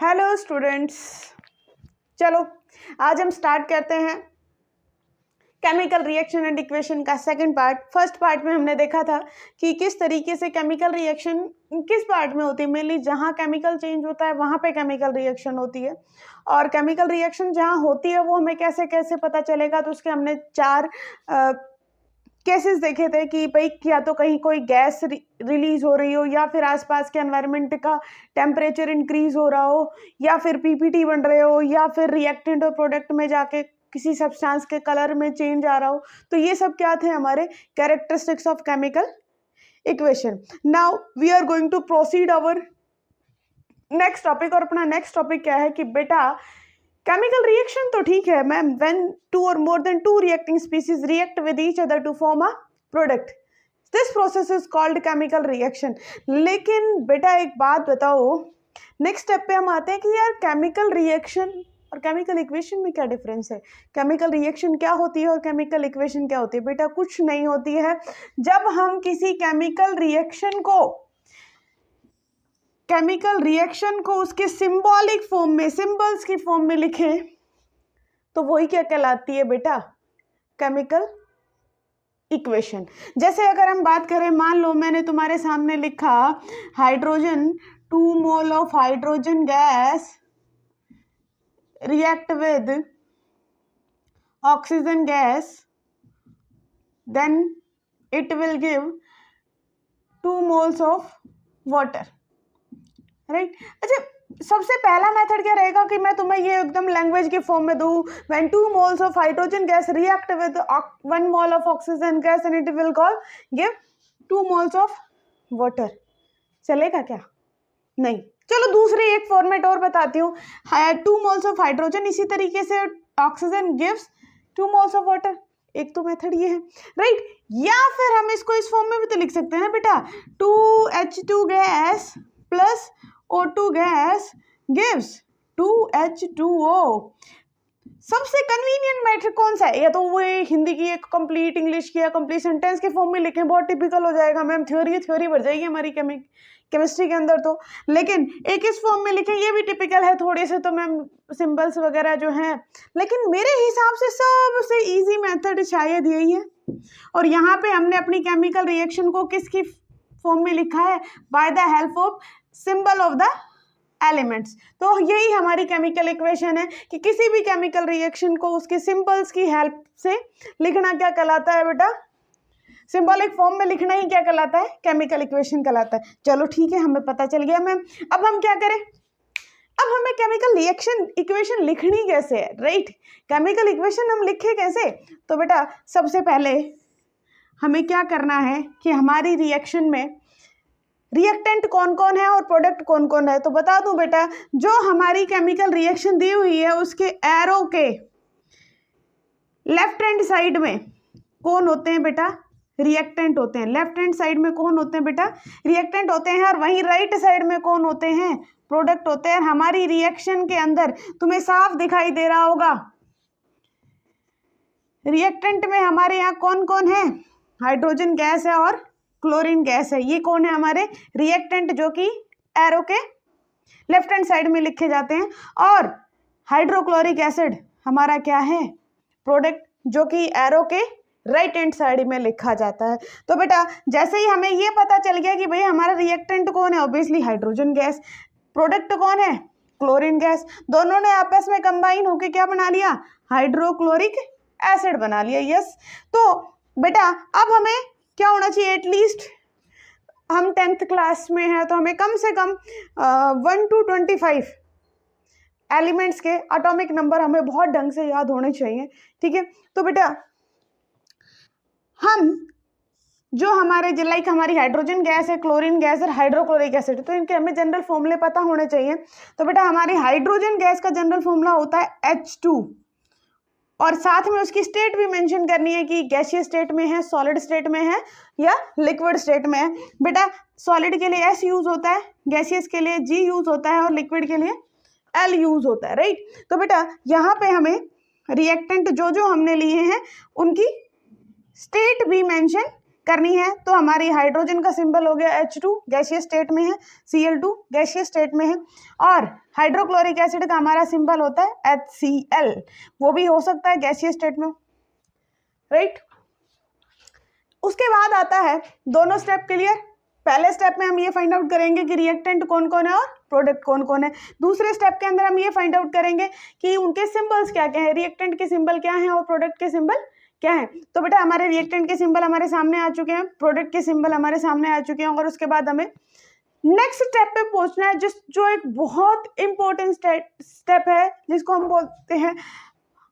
Hello students, चलो आज हम स्टार्ट करते हैं केमिकल रिएक्शन एंड इक्वेशन का सेकंड पार्ट। फर्स्ट पार्ट में हमने देखा था कि किस तरीके से केमिकल रिएक्शन किस पार्ट में होती है, मेनली जहाँ केमिकल चेंज होता है वहाँ पे केमिकल रिएक्शन होती है, और केमिकल रिएक्शन जहाँ होती है वो हमें कैसे कैसे पता चलेगा। तो उसके हमने 4 केसेस देखे थे कि भाई या तो कहीं कोई गैस रिलीज हो रही हो, या फिर आसपास के एनवायरनमेंट का टेम्परेचर इंक्रीज हो रहा हो, या फिर पीपीटी बन रहे हो, या फिर रिएक्टेंट और प्रोडक्ट में जाके किसी सब्सटेंस के कलर में चेंज आ रहा हो। तो ये सब क्या थे हमारे characteristics of chemical equation. Now we are going to proceed our next topic. और अपना नेक्स्ट टॉपिक क्या है कि बेटा केमिकल रिएक्शन तो ठीक है ma'am, when 2 or more than 2 reacting species react with each other to form a product, this process is called chemical reaction। लेकिन बेटा एक बात बताओ, नेक्स्ट स्टेप पे हम आते हैं कि यार केमिकल रिएक्शन और केमिकल इक्वेशन में क्या डिफरेंस है। केमिकल रिएक्शन क्या होती है और केमिकल इक्वेशन क्या होती है। बेटा कुछ नहीं होती है। जब हम किसी केमिकल रिएक्शन को उसके सिंबॉलिक फॉर्म में, सिंबल्स की फॉर्म में लिखें तो वही क्या कहलाती है बेटा, केमिकल इक्वेशन। जैसे अगर हम बात करें, मान लो मैंने तुम्हारे सामने लिखा hydrogen 2 mole of hydrogen gas react with oxygen gas, then it will give 2 moles of water, right. अच्छा, सबसे पहला मेथड क्या रहेगा कि मैं तुम्हें ये एकदम लैंग्वेज के फॉर्म में दूं, when 2 moles of hydrogen gas react with 1 mole of oxygen gas and it will give 2 moles of water. चलेगा क्या? नहीं। चलो दूसरी एक फॉर्मेट और बताती हूँ। 2 moles ऑफ हाइड्रोजन, इसी तरीके से oxygen gives 2 moles of water. एक तो मेथड ये है, राइट। या फिर हम इसको इस फॉर्म में भी तो लिख सकते हैं ना बेटा, 2H2 gas plus O2 gas gives 2H2O। सबसे कन्वीनियंट मेथड कौन सा है? या तो वो हिंदी की एक कंप्लीट इंग्लिश की या कंप्लीट सेंटेंस के फॉर्म में लिखें, बहुत टिपिकल हो जाएगा मैम, थ्योरी बढ़ जाएगी हमारी केमिस्ट्री के अंदर तो। लेकिन एक इस फॉर्म में लिखें, ये भी टिपिकल है थोड़े से, तो मैम सिंबल्स वगैरह जो हैं। लेकिन मेरे हिसाब से सबसे इजी मेथड शायद यही है। और यहाँ पे हमने अपनी केमिकल रिएक्शन को किसकी फॉर्म में लिखा है? By the help of symbol of the elements. तो यही हमारी केमिकल इक्वेशन है कि किसी भी केमिकल रिएक्शन को उसके सिंबल्स की हेल्प से लिखना क्या कहलाता है बेटा? सिंबॉलिक फॉर्म में लिखना ही क्या कहलाता है? केमिकल इक्वेशन कहलाता है। चलो ठीक है, हमें पता चल गया मैम। अब हम क्या करें? अब हमें केमिकल रिएक्शन इक्वेशन लिखनी कैसे है, राइट? केमिकल इक्वेशन हम लिखे कैसे? तो बेटा सबसे पहले हमें क्या करना है कि हमारी रिएक्शन में रिएक्टेंट कौन कौन है और प्रोडक्ट कौन कौन है। तो बता दूं बेटा, जो हमारी केमिकल रिएक्शन दी हुई है उसके एरो के लेफ्ट हैंड साइड में कौन होते हैं बेटा? रिएक्टेंट होते हैं। लेफ्ट हैंड साइड में कौन होते हैं बेटा? रिएक्टेंट होते हैं। और वहीं राइट साइड में कौन होते हैं? प्रोडक्ट होते हैं। हमारी रिएक्शन के अंदर तुम्हें साफ दिखाई दे रहा होगा, रिएक्टेंट में हमारे यहाँ कौन कौन है? हाइड्रोजन गैस है और क्लोरीन गैस है। ये कौन है? हमारे रिएक्टेंट, जो कि एरो के लेफ्ट हैंड साइड में लिखे जाते हैं। और हाइड्रोक्लोरिक एसिड हमारा क्या है? प्रोडक्ट, जो कि एरो के राइट हैंड साइड में लिखा जाता है। तो बेटा जैसे ही हमें ये पता चल गया कि भाई हमारा रिएक्टेंट कौन है, ऑब्वियसली हाइड्रोजन गैस, प्रोडक्ट कौन है? क्लोरीन गैस, दोनों ने आपस में कंबाइन होकर क्या बना लिया? हाइड्रोक्लोरिक एसिड बना लिया। यस। तो बेटा अब हमें क्या होना चाहिए? एटलीस्ट हम 10th क्लास में हैं तो हमें कम से कम 1 to 25 एलिमेंट्स के एटॉमिक नंबर हमें बहुत ढंग से याद होने चाहिए, ठीक है। तो बेटा हम जो हमारे लाइक हमारी हाइड्रोजन गैस है, क्लोरीन गैस और हाइड्रोक्लोरिक एसिड, तो इनके हमें जनरल फॉर्मूले पता होने चाहिए। तो बेटा हमारी हाइड्रोजन गैस का जनरल फॉर्मूला होता है H2, और साथ में उसकी स्टेट भी मेंशन करनी है कि गैसीय स्टेट में है, सॉलिड स्टेट में है या लिक्विड स्टेट में है। बेटा सॉलिड के लिए S यूज होता है, गैसियस के लिए G यूज होता है और लिक्विड के लिए L यूज होता है, राइट। तो बेटा यहाँ पे हमें रिएक्टेंट जो जो हमने लिए हैं उनकी स्टेट भी मेंशन करनी है तो हमारी हाइड्रोजन का सिंबल हो गया H2 गैसियस स्टेट में है, Cl2 गैसियस स्टेट में है, और हाइड्रोक्लोरिक एसिड का हमारा सिंबल होता है HCl, वो भी हो सकता है गैसियस स्टेट में, राइट। उसके बाद आता है दोनों स्टेप क्लियर। पहले स्टेप में हम ये फाइंड आउट करेंगे कि रिएक्टेंट कौन कौन है और प्रोडक्ट कौन कौन है। दूसरे स्टेप के अंदर हम ये फाइंड आउट करेंगे कि उनके सिंबल्स क्या क्या है, रिएक्टेंट के सिंबल क्या है और प्रोडक्ट के सिंबल क्या है। तो बेटा हमारे रिएक्टेंट के सिंबल हमारे सामने आ चुके हैं, प्रोडक्ट के सिंबल हमारे सामने आ चुके हैं, और उसके बाद हमें नेक्स्ट स्टेप पे पहुंचना है जो एक बहुत इंपॉर्टेंट स्टेप है, जिसको हम बोलते हैं,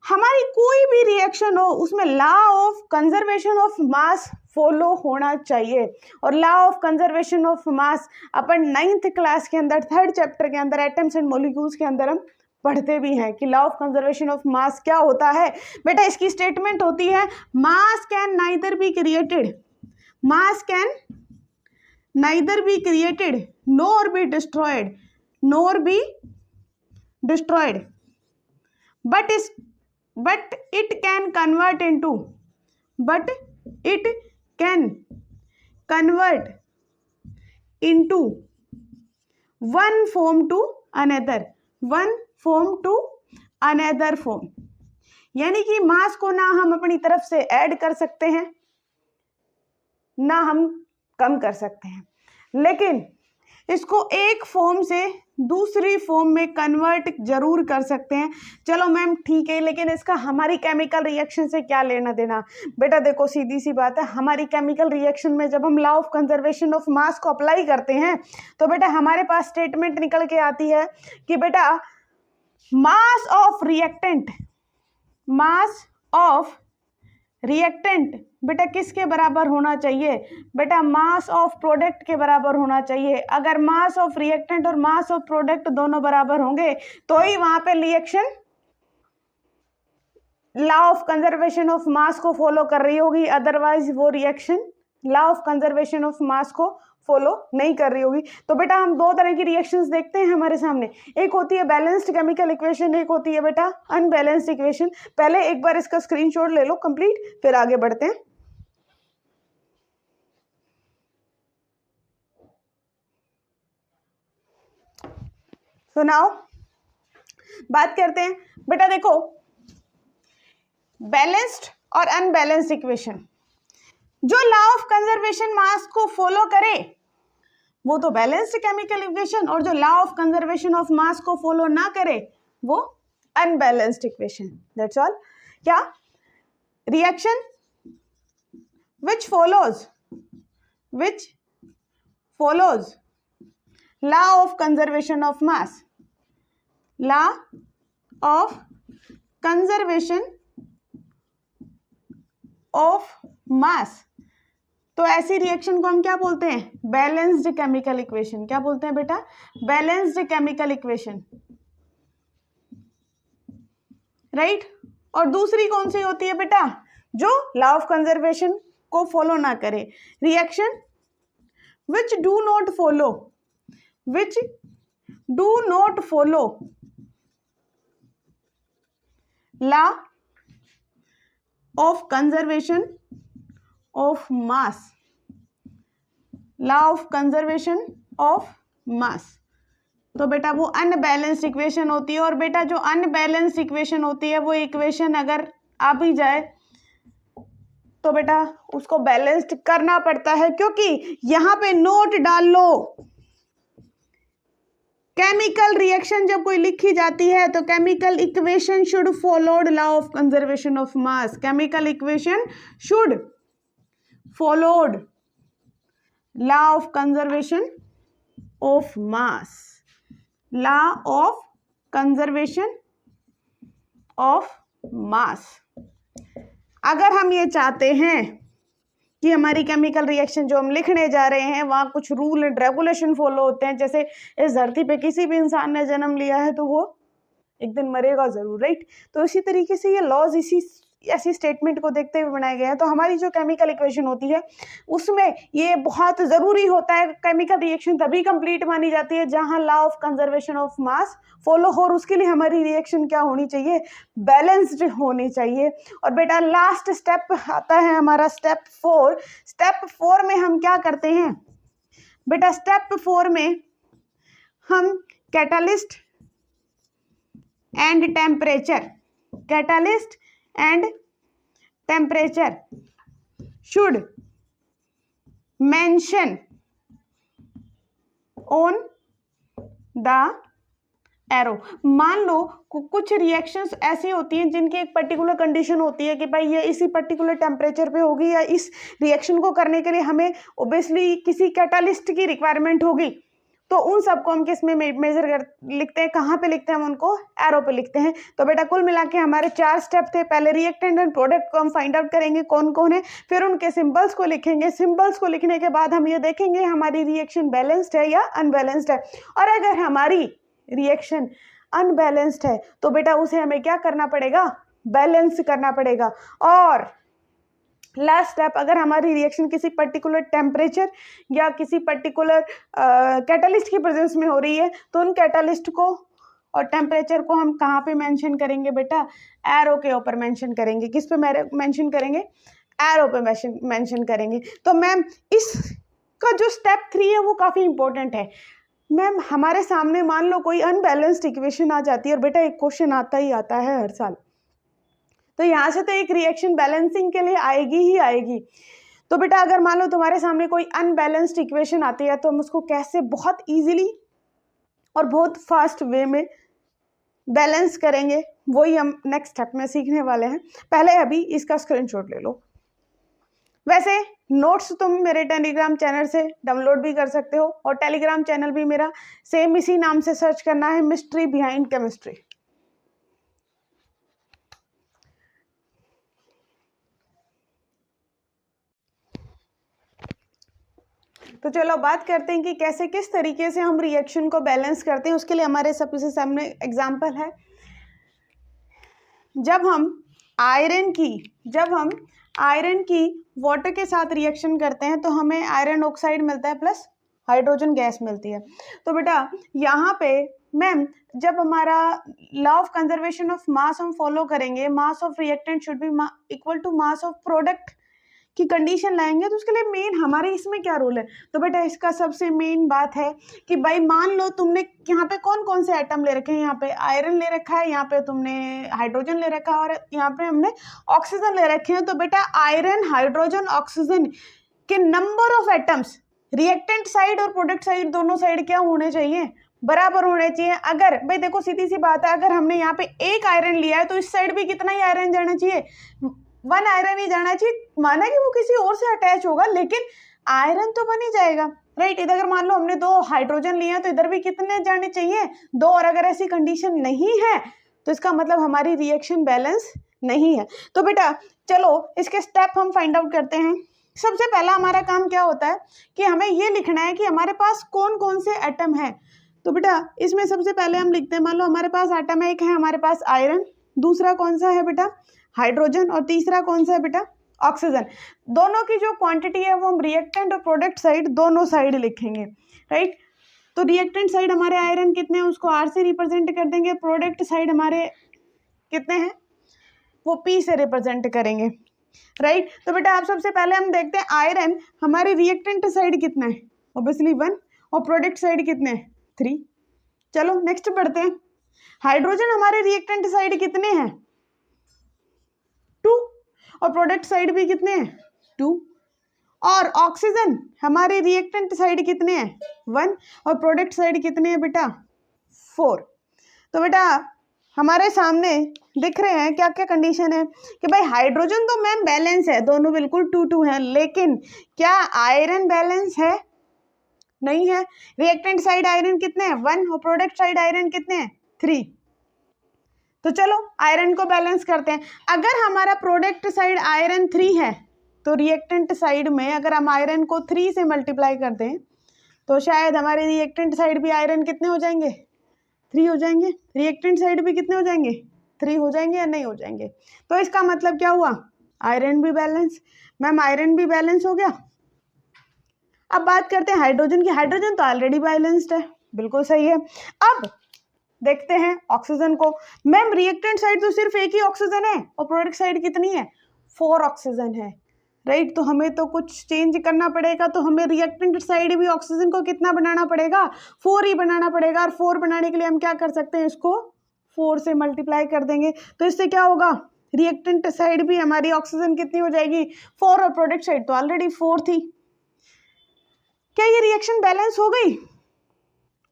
हमारी कोई भी रिएक्शन हो उसमें law of conservation of mass follow होना चाहिए। और law of conservation of mass upon 9th class के अंदर 3rd चैप्टर के अंदर एटम्स एंड मॉलिक्यूल्स के अंदर हम पढ़ते भी हैं कि लॉ ऑफ कंजर्वेशन ऑफ मास क्या होता है। बेटा इसकी स्टेटमेंट होती है मास can neither be created, mass can neither be created NOR be destroyed, NOR be destroyed, but it can convert into one form to another, one form to another form। यानी कि मास को ना हम अपनी तरफ से ऐड कर सकते हैं ना हम कम कर सकते हैं, लेकिन इसको एक फॉर्म से दूसरी फॉर्म में कन्वर्ट जरूर कर सकते हैं। चलो मैम ठीक है, लेकिन इसका हमारी केमिकल रिएक्शन से क्या लेना देना। बेटा देखो सीधी सी बात है, हमारी केमिकल रिएक्शन में जब हम लॉ ऑफ कंजर्वेशन ऑफ मास को अप्लाई करते हैं तो बेटा हमारे पास स्टेटमेंट निकल के आती है कि बेटा मास ऑफ रिएक्टेंट बेटा किसके बराबर होना चाहिए, बेटा मास ऑफ प्रोडक्ट के बराबर होना चाहिए। अगर मास ऑफ रिएक्टेंट और मास ऑफ प्रोडक्ट दोनों बराबर होंगे तो ही वहां पे reaction law of conservation of मास को फॉलो कर रही होगी, अदरवाइज वो reaction law of conservation of मास को फॉलो नहीं कर रही होगी। तो बेटा हम दो तरह की रिएक्शंस देखते हैं हमारे सामने, एक होती है बैलेंस्ड केमिकल इक्वेशन, एक होती है बेटा अनबैलेंस्ड इक्वेशन। पहले एक बार इसका स्क्रीनशॉट ले लो कंप्लीट, फिर आगे बढ़ते हैं। तो नाउ बात करते हैं बेटा, देखो बैलेंस्ड और अनबैलेंस्ड इक्वेशन, जो लॉ ऑफ कंजर्वेशन मास को फॉलो करे वो तो बैलेंस्ड केमिकल इक्वेशन, और जो लॉ ऑफ कंजर्वेशन ऑफ मास को फॉलो ना करे वो अनबैलेंस्ड इक्वेशन। That's all. क्या reaction which follows law of conservation of mass, law of conservation of mass। तो ऐसी रिएक्शन को हम क्या बोलते हैं, बैलेंस्ड केमिकल इक्वेशन। क्या बोलते हैं बेटा, बैलेंस्ड केमिकल इक्वेशन, राइट। और दूसरी कौन सी होती है बेटा, जो लॉ ऑफ कंजर्वेशन को फॉलो ना करे, reaction which do not follow law of conservation of mass, law of conservation of mass। तो बेटा वो अनबैलेंस्ड इक्वेशन होती है। और बेटा जो अनबैलेंस्ड इक्वेशन होती है वो इक्वेशन अगर आ भी जाए तो बेटा उसको बैलेंस्ड करना पड़ता है, क्योंकि यहां पे नोट डाल लो, केमिकल रिएक्शन जब कोई लिखी जाती है तो chemical equation should followed law of conservation of mass, chemical equation should followed law of conservation of mass, law of conservation of मास। अगर हम ये चाहते हैं कि हमारी केमिकल रिएक्शन जो हम लिखने जा रहे हैं वहाँ कुछ रूल एंड रेगुलेशन फॉलो होते हैं, जैसे इस धरती पे किसी भी इंसान ने जन्म लिया है तो वो एक दिन मरेगा ज़रूर, राइट। तो इसी तरीके से ये लॉज इसी ऐसी स्टेटमेंट को देखते हुए बनाया गया है। तो हमारी जो केमिकल इक्वेशन होती है उसमें ये बहुत ज़रूरी होता है, केमिकल रिएक्शन तभी कंप्लीट मानी जाती है जहाँ law of conservation of mass follow हो, और उसके लिए हमारी रिएक्शन क्या होनी चाहिए, बैलेंस्ड होनी चाहिए। और बेटा लास्ट स्टेप आता है हमारा स्टेप 4। स्टेप 4 में हम क्या करते हैं बेटा, स्टेप 4 में हम catalyst and temperature should mention on the arrow. मान लो कुछ रिएक्शंस ऐसी होती हैं जिनकी एक पर्टिकुलर कंडीशन होती है कि भाई ये इसी पर्टिकुलर टेम्परेचर पे होगी, या इस रिएक्शन को करने के लिए हमें ओब्वियसली किसी कैटालिस्ट की रिक्वायरमेंट होगी। तो उन सबको हम किस में मेजर कर लिखते हैं, कहाँ पे लिखते हैं हम उनको, एरो पे लिखते हैं। तो बेटा कुल मिला के हमारे 4 स्टेप थे। पहले रिएक्टेंट एंड प्रोडक्ट को हम फाइंड आउट करेंगे कौन कौन है, फिर उनके सिंबल्स को लिखेंगे। सिंबल्स को लिखने के बाद हम ये देखेंगे हमारी रिएक्शन बैलेंस्ड है या अनबैलेंस्ड है। और अगर हमारी रिएक्शन अनबैलेंस्ड है तो बेटा उसे हमें क्या करना पड़ेगा, बैलेंस करना पड़ेगा। और लास्ट स्टेप, अगर हमारी रिएक्शन किसी पर्टिकुलर टेम्परेचर या किसी पर्टिकुलर कैटालिस्ट की प्रेजेंस में हो रही है तो उन कैटालिस्ट को और टेम्परेचर को हम कहाँ पे मेंशन करेंगे बेटा, एरो के ऊपर मेंशन करेंगे। किस पे मेंशन करेंगे, एरो पे मेंशन करेंगे। तो मैम इसका जो स्टेप 3 है वो काफ़ी इंपॉर्टेंट है। मैम हमारे सामने मान लो कोई अनबैलेंस्ड इक्वेशन आ जाती है, और बेटा एक क्वेश्चन आता ही आता है हर साल, तो यहाँ से तो एक रिएक्शन बैलेंसिंग के लिए आएगी ही आएगी। तो बेटा अगर मान लो तुम्हारे सामने कोई अनबैलेंस्ड इक्वेशन आती है तो हम उसको कैसे बहुत इजीली और बहुत फास्ट वे में बैलेंस करेंगे, वही हम नेक्स्ट स्टेप में सीखने वाले हैं। पहले अभी इसका स्क्रीनशॉट ले लो। वैसे नोट्स तुम मेरे टेलीग्राम चैनल से डाउनलोड भी कर सकते हो, और टेलीग्राम चैनल भी मेरा सेम इसी नाम से सर्च करना है, मिस्ट्री बिहाइंड केमिस्ट्री। तो चलो बात करते हैं कि कैसे किस तरीके से हम रिएक्शन को बैलेंस करते हैं। उसके लिए हमारे सबसे सामने एग्जांपल है, जब हम आयरन की वाटर के साथ रिएक्शन करते हैं तो हमें आयरन ऑक्साइड मिलता है प्लस हाइड्रोजन गैस मिलती है। तो बेटा यहाँ पे मैम जब हमारा law of conservation of mass हम फॉलो करेंगे, mass of reactant should be equal to mass of product की कंडीशन लाएंगे, तो उसके लिए मेन हमारे इसमें क्या रोल है। तो बेटा इसका सबसे मेन बात है कि भाई मान लो तुमने यहाँ पे कौन कौन से आइटम ले रखे हैं, यहाँ पे आयरन ले रखा है, यहाँ पे तुमने हाइड्रोजन ले रखा है, और यहाँ पे हमने ऑक्सीजन ले रखे हैं। तो बेटा आयरन, हाइड्रोजन, ऑक्सीजन के number of atoms reactant side और प्रोडक्ट साइड दोनों साइड क्या होने चाहिए, बराबर होने चाहिए। अगर भाई देखो सीधी सी बात है, अगर हमने यहाँ पे एक आयरन लिया है तो इस साइड भी कितना ही आयरन जाना चाहिए, 1 आयरन ही जाना चाहिए। माना कि वो किसी और से अटैच होगा लेकिन आयरन तो बन ही जाएगा, राइट। इधर अगर मान लो हमने 2 हाइड्रोजन लिए हैं तो इधर भी कितने जाने चाहिए, 2। और अगर ऐसी कंडीशन नहीं है तो इसका मतलब हमारी रिएक्शन बैलेंस नहीं है। तो बेटा चलो इसके स्टेप हम फाइंड आउट करते हैं। सबसे पहला हमारा काम क्या होता है कि हमें ये लिखना है कि हमारे पास कौन कौन से एटम है। तो बेटा इसमें सबसे पहले हम लिखते हैं, मान लो हमारे पास एटम है, एक है हमारे पास आयरन, दूसरा कौन सा है बेटा हाइड्रोजन, और तीसरा कौन सा है बेटा ऑक्सीजन। दोनों की जो क्वांटिटी है वो हम रिएक्टेंट और प्रोडक्ट साइड दोनों साइड लिखेंगे, राइट। तो रिएक्टेंट साइड हमारे आयरन कितने हैं उसको R से रिप्रेजेंट कर देंगे, प्रोडक्ट साइड हमारे कितने हैं वो P से रिप्रेजेंट करेंगे, राइट। तो बेटा आप सबसे पहले हम देखते हैं आयरन हमारे रिएक्टेंट साइड कितना है, ऑब्वियसली 1, और प्रोडक्ट साइड कितने हैं 3। चलो नेक्स्ट बढ़ते हैं। हाइड्रोजन हमारे रिएक्टेंट साइड कितने हैं 2, और प्रोडक्ट साइड भी कितने हैं 2। और ऑक्सीजन हमारे रिएक्टेंट साइड कितने हैं 1, और प्रोडक्ट साइड कितने हैं बेटा 4। तो बेटा हमारे सामने दिख रहे हैं क्या क्या कंडीशन है कि भाई हाइड्रोजन तो मैम बैलेंस है, दोनों बिल्कुल 2-2 हैं, लेकिन क्या आयरन बैलेंस है, नहीं है। रिएक्टेंट साइड आयरन कितने हैं 1, और प्रोडक्ट साइड आयरन कितने हैं 3। तो चलो आयरन को बैलेंस करते हैं। अगर हमारा प्रोडक्ट साइड आयरन 3 है तो रिएक्टेंट साइड में अगर हम आयरन को 3 से मल्टीप्लाई कर दें तो शायद हमारे रिएक्टेंट साइड भी आयरन कितने हो जाएंगे 3 हो जाएंगे, रिएक्टेंट साइड भी कितने हो जाएंगे 3 हो जाएंगे या नहीं हो जाएंगे? तो इसका मतलब क्या हुआ? आयरन भी बैलेंस। मैम आयरन भी बैलेंस हो गया। अब बात करते हैं हाइड्रोजन की। हाइड्रोजन तो ऑलरेडी बैलेंस्ड है, बिल्कुल सही है। अब देखते हैं ऑक्सीजन को। मैम रिएक्टेंट साइड तो सिर्फ एक ही ऑक्सीजन है और प्रोडक्ट साइड कितनी है? 4 ऑक्सीजन है, राइट। तो हमें तो कुछ चेंज करना पड़ेगा, तो हमें रिएक्टेंट साइड भी ऑक्सीजन को कितना बनाना पड़ेगा? 4 ही बनाना पड़ेगा। और 4 बनाने के लिए हम क्या कर सकते हैं? इसको 4 से मल्टीप्लाई कर देंगे। तो इससे क्या होगा? रिएक्टेंट साइड भी हमारी ऑक्सीजन कितनी हो जाएगी? 4। और प्रोडक्ट साइड तो ऑलरेडी 4 थी। क्या ये रिएक्शन बैलेंस हो गई?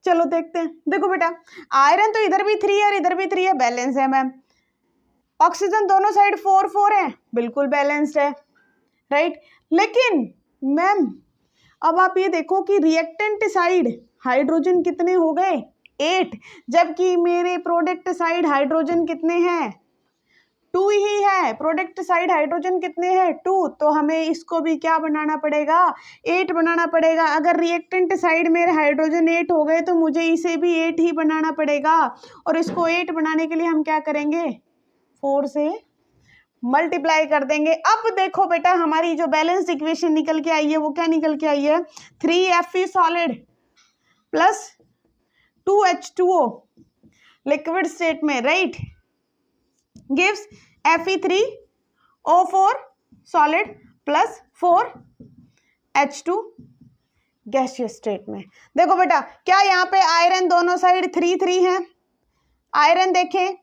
चलो देखते हैं। देखो बेटा, आयरन तो इधर भी 3 है और इधर भी 3 है, बैलेंस है मैम। ऑक्सीजन दोनों साइड 4 है, बिल्कुल बैलेंस्ड है, राइट। लेकिन मैम अब आप ये देखो कि रिएक्टेंट साइड हाइड्रोजन कितने हो गए? 8, जबकि मेरे प्रोडक्ट साइड हाइड्रोजन कितने हैं? 2 ही है। प्रोडक्ट साइड हाइड्रोजन कितने हैं? 2। तो हमें इसको भी क्या बनाना पड़ेगा? 8 बनाना पड़ेगा। अगर रिएक्टेंट साइड मेरे हाइड्रोजन 8 हो गए तो मुझे इसे भी 8 ही बनाना पड़ेगा। और इसको 8 बनाने के लिए हम क्या करेंगे? 4 से मल्टीप्लाई कर देंगे। अब देखो बेटा, हमारी जो बैलेंस्ड इक्वेशन निकल के आई है वो क्या निकल के आई है? 3Fe solid plus 2H2O liquid state में, right, gives Fe3O4 solid plus 4H2 gaseous state में। देखो बेटा, क्या यहाँ पे आयरन दोनों साइड 3 है? आयरन देखें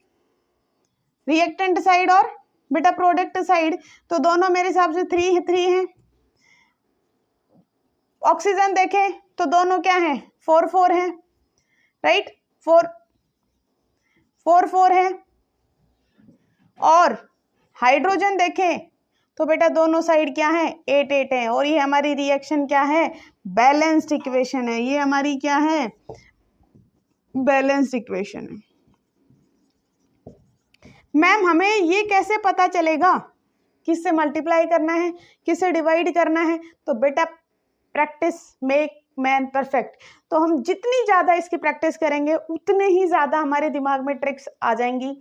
रिएक्टेंट साइड और बेटा प्रोडक्ट साइड, तो दोनों मेरे हिसाब से 3 हैं। ऑक्सीजन देखें तो दोनों क्या हैं? 4 हैं, राइट। 4 हैं। और हाइड्रोजन देखें तो बेटा दोनों साइड क्या है? 8 है। और ये हमारी रिएक्शन क्या है? बैलेंस्ड इक्वेशन है। ये हमारी क्या है? बैलेंस्ड इक्वेशन है। मैम हमें ये कैसे पता चलेगा किससे मल्टीप्लाई करना है, किससे डिवाइड करना है? तो बेटा प्रैक्टिस मेक मैन परफेक्ट। तो हम जितनी ज़्यादा इसकी प्रैक्टिस करेंगे उतने ही ज़्यादा हमारे दिमाग में ट्रिक्स आ जाएंगी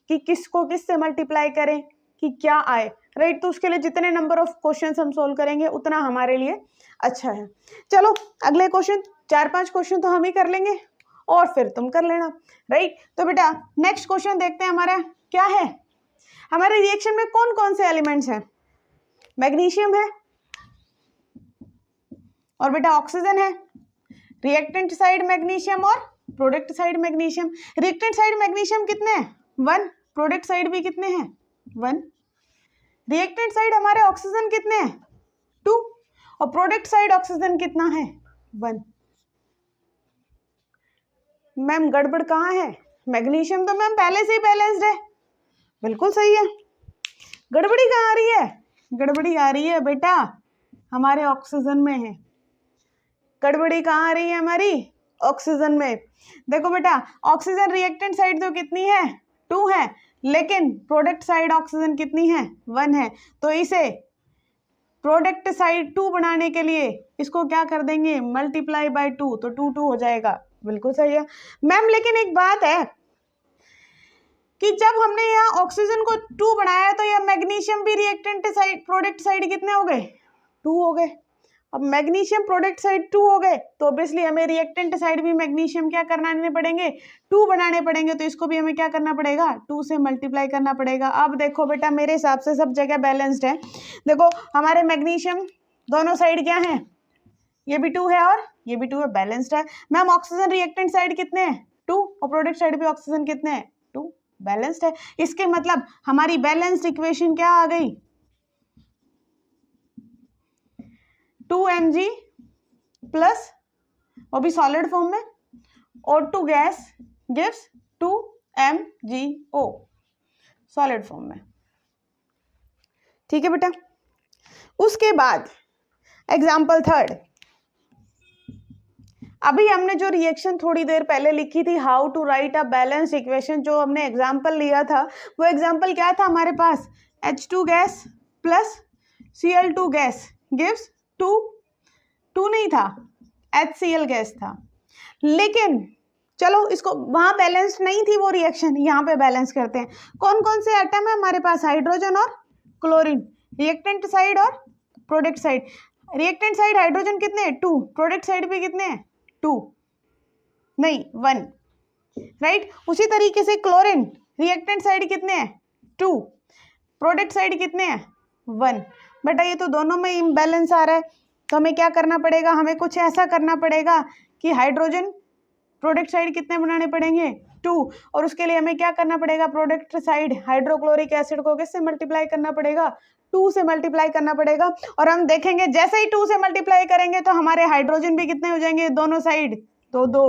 कि किसको किससे मल्टीप्लाई करें कि क्या आए, राइट। तो उसके लिए जितने नंबर ऑफ क्वेश्चंस हम सोल्व करेंगे उतना हमारे लिए अच्छा है। चलो अगले क्वेश्चन, 4-5 क्वेश्चन तो हम ही कर लेंगे और फिर तुम कर लेना, राइट। तो बेटा नेक्स्ट क्वेश्चन देखते हैं हमारा क्या है। हमारे रिएक्शन में कौन कौन से एलिमेंट्स हैं? मैग्नीशियम है और बेटा ऑक्सीजन है। रिएक्टेंट साइड मैग्नीशियम और product side magnesium. Reactant side magnesium कितने हैं? 1। प्रोडक्ट साइड भी कितने हैं? 1। रिएक्टेंट साइड हमारे ऑक्सीजन कितने हैं? 2। और प्रोडक्ट साइड ऑक्सीजन कितना है? 1। मैम गड़बड़ कहाँ है? मैग्नीशियम तो मैम पहले से ही बैलेंस्ड है, बिल्कुल सही है। गड़बड़ी कहाँ आ रही है? गड़बड़ी आ रही है बेटा हमारे ऑक्सीजन में है। गड़बड़ी कहाँ आ रही है? हमारी ऑक्सीजन में। देखो बेटा ऑक्सीजन रिएक्टेंट साइड तो कितनी है? 2 है, लेकिन प्रोडक्ट साइड ऑक्सीजन कितनी है? 1 है। तो इसे प्रोडक्ट साइड 2 बनाने के लिए इसको क्या कर देंगे? मल्टीप्लाई बाय 2, तो 2 हो जाएगा, बिल्कुल सही है मैम। लेकिन एक बात है कि जब हमने यहाँ ऑक्सीजन को 2 बनाया तो यह मैग्नीशियम भी रिएक्टेंट साइड प्रोडक्ट साइड कितने हो गए? 2 हो गए। अब मैग्नीशियम प्रोडक्ट साइड 2 हो गए तो ऑब्वियसली हमें रिएक्टेंट साइड भी मैग्नीशियम क्या करना पड़ेंगे? 2 बनाने पड़ेंगे। तो इसको भी हमें क्या करना पड़ेगा? 2 से मल्टीप्लाई करना पड़ेगा। अब देखो बेटा मेरे हिसाब से सब जगह बैलेंस्ड है। देखो हमारे मैग्नीशियम दोनों साइड क्या है? ये भी 2 है और ये भी 2 है, बैलेंस्ड है। मैम ऑक्सीजन रिएक्टेंट साइड कितने हैं? 2। और प्रोडक्ट साइड भी ऑक्सीजन कितने हैं? 2, बैलेंस्ड है। इसके मतलब हमारी बैलेंस्ड इक्वेशन क्या आ गई? 2Mg प्लस, वो भी सॉलिड फॉर्म में, O2 gas gives 2MgO solid form में। ठीक है बेटा। उसके बाद एग्जाम्पल 3, अभी हमने जो रिएक्शन थोड़ी देर पहले लिखी थी, how to write a balance equation, जो हमने एग्जाम्पल लिया था वो एग्जाम्पल क्या था हमारे पास? H2 gas plus Cl2 gas gives 2 नहीं था, HCl गैस था। लेकिन चलो इसको, वहां बैलेंस नहीं थी वो रिएक्शन, यहाँ पे बैलेंस करते हैं। कौन कौन से एटम है हमारे पास? हाइड्रोजन और क्लोरीन, रिएक्टेंट साइड और product side. Reactant side hydrogen कितने हैं? 2, प्रोडक्ट साइड पे कितने हैं? 2 नहीं 1, राइट। उसी तरीके से क्लोरीन, रिएक्टेंट साइड कितने हैं? 2, प्रोडक्ट साइड कितने हैं? 1। बेटा ये तो दोनों में इम्बैलेंस आ रहा है, तो हमें क्या करना पड़ेगा? हमें कुछ ऐसा करना पड़ेगा कि हाइड्रोजन प्रोडक्ट साइड कितने बनाने पड़ेंगे? 2, और उसके लिए हमें क्या करना पड़ेगा? प्रोडक्ट साइड हाइड्रोक्लोरिक एसिड को किससे मल्टीप्लाई करना पड़ेगा? 2 से मल्टीप्लाई करना पड़ेगा। और हम देखेंगे जैसे ही 2 से मल्टीप्लाई करेंगे तो हमारे हाइड्रोजन भी कितने हो जाएंगे? दोनों साइड 2-2,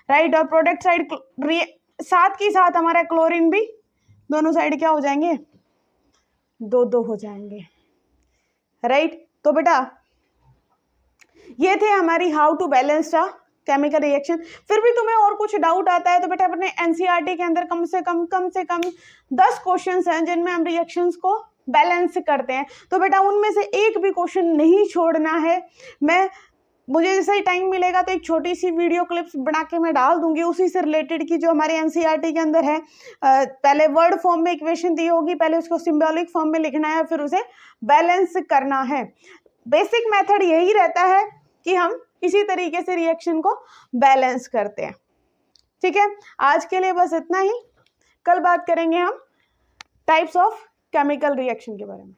राइट। और प्रोडक्ट साइड साथ ही साथ हमारा क्लोरीन भी दोनों साइड क्या हो जाएंगे? 2-2 हो जाएंगे, राइट। तो बेटा ये थे हमारी how to balance a chemical reaction. फिर भी तुम्हें और कुछ डाउट आता है तो बेटा अपने एनसीईआरटी के अंदर कम से कम 10 क्वेश्चंस हैं जिनमें हम रिएक्शंस को बैलेंस करते हैं। तो बेटा उनमें से एक भी क्वेश्चन नहीं छोड़ना है। मुझे जैसे ही टाइम मिलेगा तो एक छोटी सी वीडियो क्लिप्स बना के मैं डाल दूंगी उसी से रिलेटेड की, जो हमारे एनसीईआरटी के अंदर है। पहले वर्ड फॉर्म में इक्वेशन दी होगी, पहले उसको सिंबॉलिक फॉर्म में लिखना है, फिर उसे बैलेंस करना है। बेसिक मेथड यही रहता है कि हम इसी तरीके से रिएक्शन को बैलेंस करते हैं। ठीक है, आज के लिए बस इतना ही। कल बात करेंगे हम टाइप्स ऑफ केमिकल रिएक्शन के बारे में।